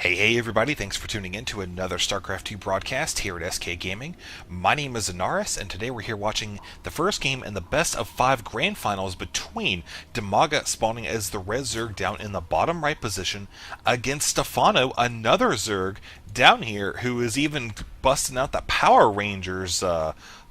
Hey everybody, thanks for tuning in to another Starcraft 2 broadcast here at SK Gaming. My name is Anaris, and today we're here watching the first game in the best of 5 grand finals between DIMAGA spawning as the red Zerg down in the bottom right position against Stephano, another Zerg down here who is even busting out the Power Rangers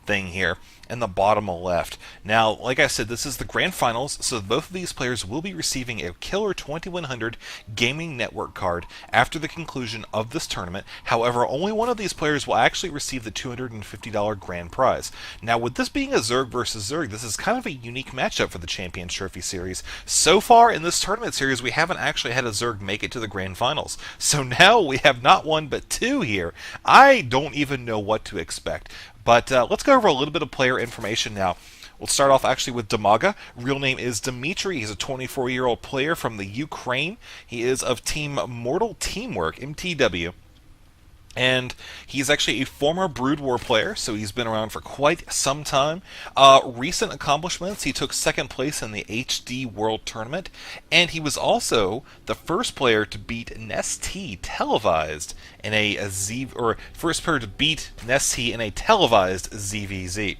thing here in the bottom left. Now, like I said, this is the grand finals, so both of these players will be receiving a killer 2100 gaming network card after the conclusion of this tournament. However, only one of these players will actually receive the $250 grand prize. Now, with this being a Zerg versus Zerg, this is kind of a unique matchup for the Champions Trophy series. So far in this tournament series, we haven't actually had a Zerg make it to the grand finals. So now we have not one but two here. I don't even know what to expect. But let's go over a little bit of player information now. We'll start off actually with DIMAGA. Real name is Dmitry. He's a 24-year-old player from the Ukraine. He is of Team Mortal Teamwork, MTW. And he's actually a former Brood War player, so he's been around for quite some time. Recent accomplishments, he took second place in the HD World Tournament, and he was also the first player to beat NEST televised in first player to beat NEST in a televised ZVZ.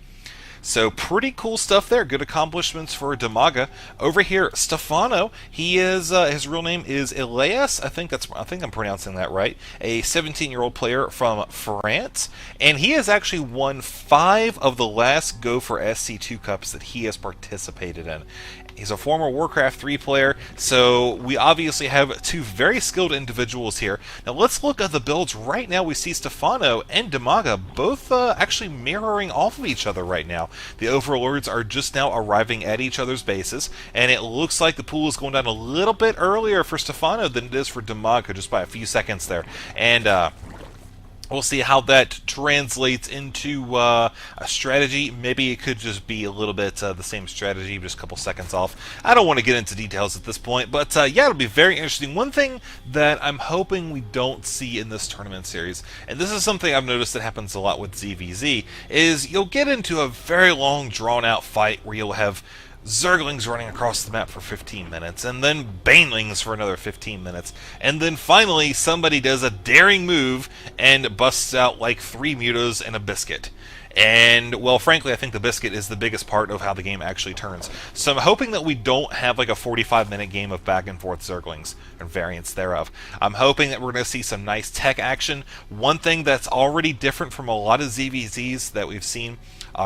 So pretty cool stuff there. Good accomplishments for DIMAGA. Over here, Stephano. He is his real name is Elias. I think I'm pronouncing that right. A 17-year-old player from France, and he has actually won 5 of the last Go for SC2 Cups that he has participated in. He's a former Warcraft 3 player, so we obviously have two very skilled individuals here. Now let's look at the builds. Right now we see Stephano and DIMAGA both actually mirroring off of each other right now. The Overlords are just now arriving at each other's bases, and it looks like the pool is going down a little bit earlier for Stephano than it is for DIMAGA, just by a few seconds there. And we'll see how that translates into a strategy. Maybe it could just be a little bit the same strategy, just a couple seconds off. I don't want to get into details at this point, but yeah, it'll be very interesting. One thing that I'm hoping we don't see in this tournament series, and this is something I've noticed that happens a lot with ZVZ, is you'll get into a very long, drawn-out fight where you'll have Zerglings running across the map for 15 minutes, and then Banelings for another 15 minutes, and then finally somebody does a daring move and busts out like 3 mutas and a biscuit. And, well, frankly, I think the biscuit is the biggest part of how the game actually turns. So I'm hoping that we don't have like a 45-minute game of back-and-forth Zerglings, or variants thereof. I'm hoping that we're going to see some nice tech action. One thing that's already different from a lot of ZVZs that we've seen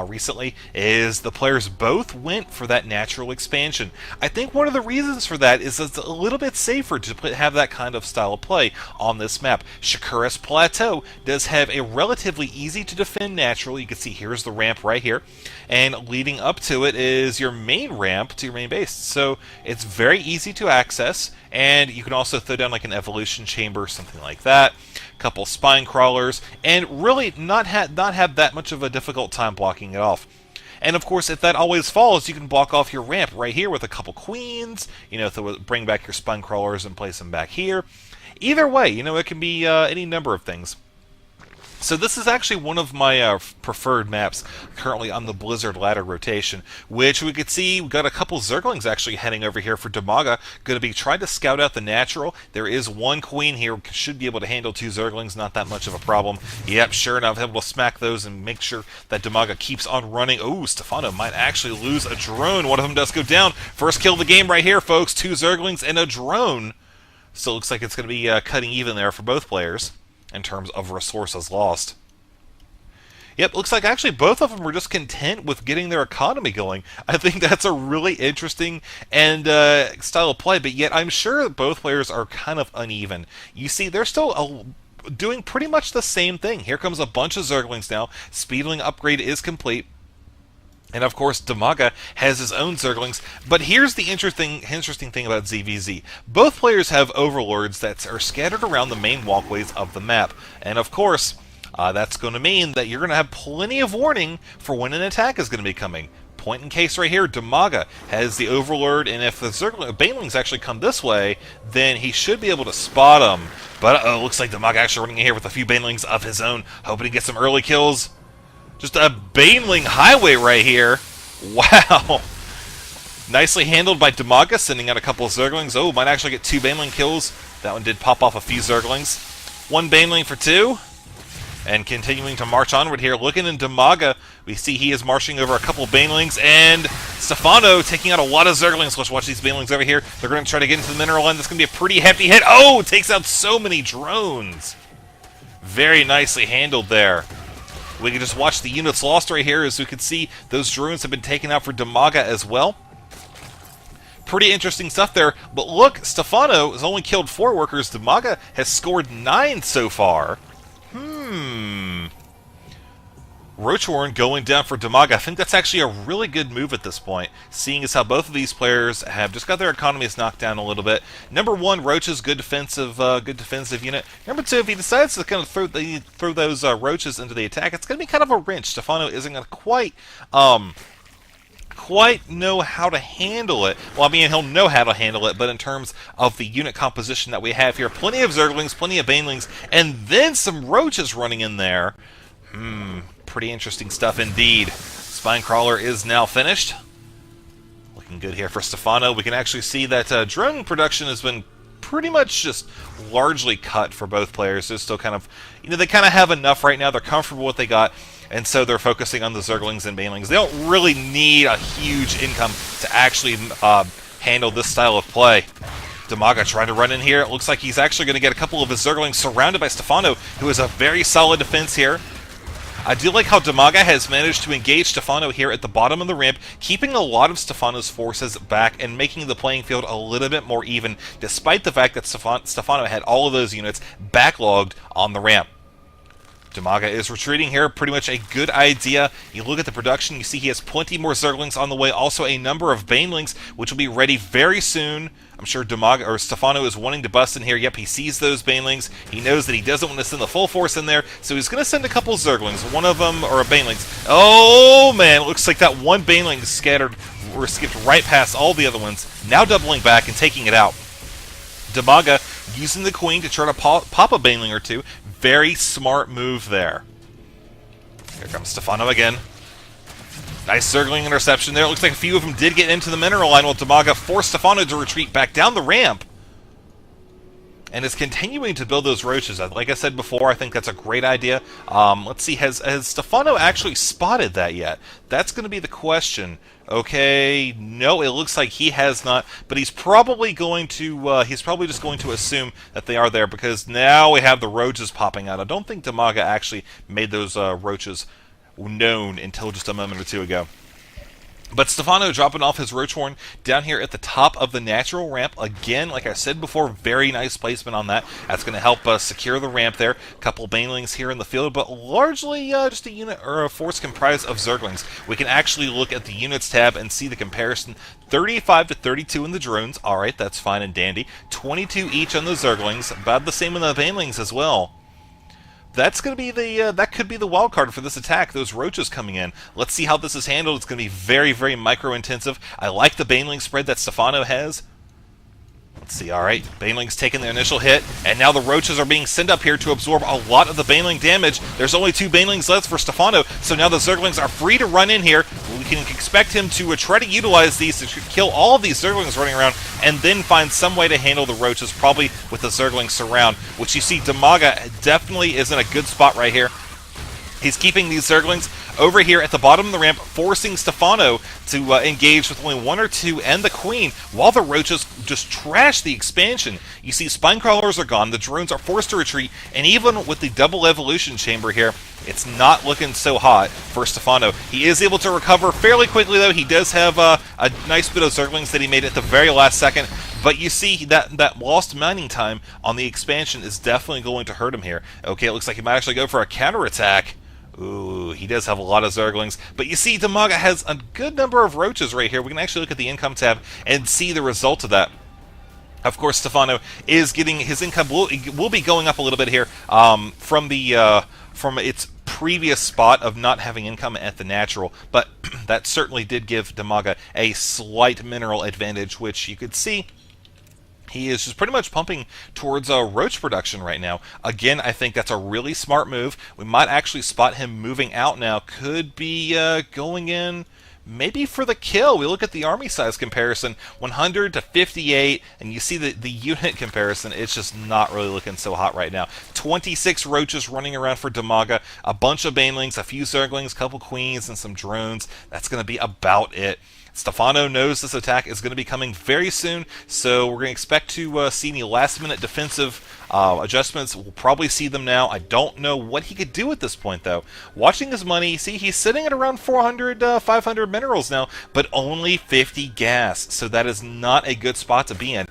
recently is the players both went for that natural expansion. I think one of the reasons for that is it's a little bit safer to have that kind of style of play on this map. Shakura's Plateau does have a relatively easy to defend natural. You can see here's the ramp right here, and leading up to it is your main ramp to your main base. So it's very easy to access, and you can also throw down like an evolution chamber, something like that, couple spine crawlers, and really not have that much of a difficult time blocking it off. And of course, if that always falls, you can block off your ramp right here with a couple queens, bring back your spine crawlers and place them back here. Either way, it can be any number of things. So this is actually one of my preferred maps currently on the Blizzard ladder rotation, which we could see we've got a couple Zerglings actually heading over here for DIMAGA, going to be trying to scout out the natural. There is one queen here, should be able to handle 2 Zerglings, not that much of a problem. Yep, sure enough, able to smack those and make sure that DIMAGA keeps on running. Ooh, Stephano might actually lose a drone. One of them does go down. First kill of the game right here, folks. 2 Zerglings and a drone. So it looks like it's going to be cutting even there for both players in terms of resources lost. Yep, looks like actually both of them were just content with getting their economy going. I think that's a really interesting and style of play, but yet I'm sure both players are kind of uneven. You see, they're still doing pretty much the same thing. Here comes a bunch of Zerglings now. Speedling upgrade is complete. And of course, DIMAGA has his own Zerglings. But here's the interesting thing about ZVZ. Both players have Overlords that are scattered around the main walkways of the map. And of course, that's going to mean that you're going to have plenty of warning for when an attack is going to be coming. Point in case right here, DIMAGA has the Overlord, and if the Banelings actually come this way, then he should be able to spot them. But looks like DIMAGA actually running in here with a few Banelings of his own, hoping to get some early kills. Just a Baneling highway right here. Wow. Nicely handled by DIMAGA, sending out a couple of Zerglings. Oh, might actually get 2 Baneling kills. That one did pop off a few Zerglings. 1 Baneling for 2. And continuing to march onward here. Looking in DIMAGA, we see he is marching over a couple of Banelings, and Stephano taking out a lot of Zerglings. Let's watch these Banelings over here. They're going to try to get into the mineral line. That's going to be a pretty hefty hit. Oh, takes out so many drones. Very nicely handled there. We can just watch the units lost right here, as we can see those drones have been taken out for DIMAGA as well. Pretty interesting stuff there. But look, Stephano has only killed 4 workers. DIMAGA has scored 9 so far. Roach Warren going down for DIMAGA. I think that's actually a really good move at this point, seeing as how both of these players have just got their economies knocked down a little bit. Number 1, Roach's good defensive unit. Number 2, if he decides to kind of throw those Roaches into the attack, it's going to be kind of a wrench. Stephano isn't going to quite know how to handle it. Well, I mean, he'll know how to handle it, but in terms of the unit composition that we have here, plenty of Zerglings, plenty of Banelings, and then some Roaches running in there. Pretty interesting stuff indeed. Spinecrawler is now finished. Looking good here for Stephano. We can actually see that drone production has been pretty much just largely cut for both players. They're still kind of, they kind of have enough right now. They're comfortable with what they got, and so they're focusing on the Zerglings and Banelings. They don't really need a huge income to actually handle this style of play. DIMAGA trying to run in here. It looks like he's actually going to get a couple of his Zerglings surrounded by Stephano, who has a very solid defense here. I do like how DIMAGA has managed to engage Stephano here at the bottom of the ramp, keeping a lot of Stephano's forces back and making the playing field a little bit more even, despite the fact that Stephano had all of those units backlogged on the ramp. DIMAGA is retreating here, pretty much a good idea. You look at the production, you see he has plenty more Zerglings on the way, also a number of Banelings, which will be ready very soon. I'm sure Stephano is wanting to bust in here. Yep, he sees those Banelings. He knows that he doesn't want to send the full force in there, so he's going to send a couple Zerglings, one of them, or a Banelings. Oh, man, it looks like that one Baneling scattered or skipped right past all the other ones, now doubling back and taking it out. DIMAGA using the Queen to try to pop a Baneling or 2. Very smart move there. Here comes Stephano again. Nice Zergling interception there. It looks like a few of them did get into the mineral line, while DIMAGA forced Stephano to retreat back down the ramp. And is continuing to build those Roaches. Like I said before, I think that's a great idea. Let's see, has Stephano actually spotted that yet? That's going to be the question. Okay, no, it looks like he has not, but he's probably going to, he's probably just going to assume that they are there, because now we have the Roaches popping out. I don't think DIMAGA actually made those Roaches known until just a moment or two ago. But Stephano dropping off his Roach Horn down here at the top of the natural ramp. Again, like I said before, very nice placement on that. That's going to help secure the ramp there. A couple Banelings here in the field, but largely just a unit or a force comprised of Zerglings. We can actually look at the Units tab and see the comparison. 35 to 32 in the drones. Alright, that's fine and dandy. 22 each on the Zerglings. About the same in the Banelings as well. That's going to be the, that could be the wild card for this attack, those Roaches coming in. Let's see how this is handled. It's going to be very, very micro-intensive. I like the Baneling spread that Stephano has. Let's see, alright, Baneling's taking the initial hit, and now the Roaches are being sent up here to absorb a lot of the Baneling damage. There's only 2 Banelings left for Stephano, so now the Zerglings are free to run in here. We can expect him to try to utilize these to kill all of these Zerglings running around, and then find some way to handle the Roaches, probably with the Zergling surround, which you see DIMAGA definitely is in a good spot right here. He's keeping these Zerglings over here at the bottom of the ramp, forcing Stephano to engage with only 1 or 2 and the Queen, while the Roaches just trash the expansion. You see Spinecrawlers are gone, the drones are forced to retreat, and even with the double evolution chamber here, it's not looking so hot for Stephano. He is able to recover fairly quickly, though. He does have a nice bit of Zerglings that he made at the very last second, but you see that lost mining time on the expansion is definitely going to hurt him here. Okay, it looks like he might actually go for a counterattack. Ooh, he does have a lot of Zerglings, but you see DIMAGA has a good number of Roaches right here. We can actually look at the income tab and see the result of that. Of course, Stephano is getting his income will be going up a little bit here from its previous spot of not having income at the natural, but that certainly did give DIMAGA a slight mineral advantage, which you could see. He is just pretty much pumping towards Roach production right now. Again, I think that's a really smart move. We might actually spot him moving out now. Could be going in maybe for the kill. We look at the army size comparison, 100 to 58, and you see the unit comparison. It's just not really looking so hot right now. 26 roaches running around for DIMAGA, a bunch of banelings, a few zerglings, a couple queens, and some drones. That's going to be about it. Stephano knows this attack is going to be coming very soon, so we're going to expect to see any last-minute defensive adjustments. We'll probably see them now. I don't know what he could do at this point, though. Watching his money, see, he's sitting at around 400, 500 minerals now, but only 50 gas, so that is not a good spot to be in.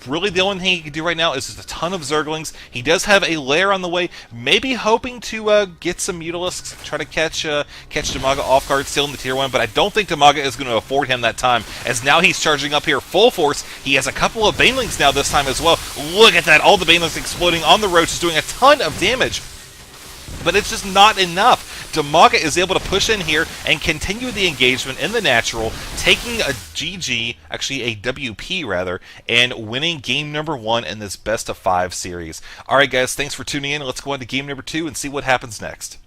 Really, the only thing he can do right now is just a ton of zerglings. He does have a lair on the way, maybe hoping to get some mutalisks, try to catch DIMAGA off guard, still in the tier 1, but I don't think DIMAGA is going to afford him that time, as now he's charging up here full force. He has a couple of banelings now this time as well. Look at that, all the banelings exploding on the roach is doing a ton of damage, but it's just not enough. DIMAGA is able to push in here and continue the engagement in the natural, taking a GG, actually a WP rather, and winning game number 1 in this best of 5 series. Alright guys, thanks for tuning in. Let's go on to game number 2 and see what happens next.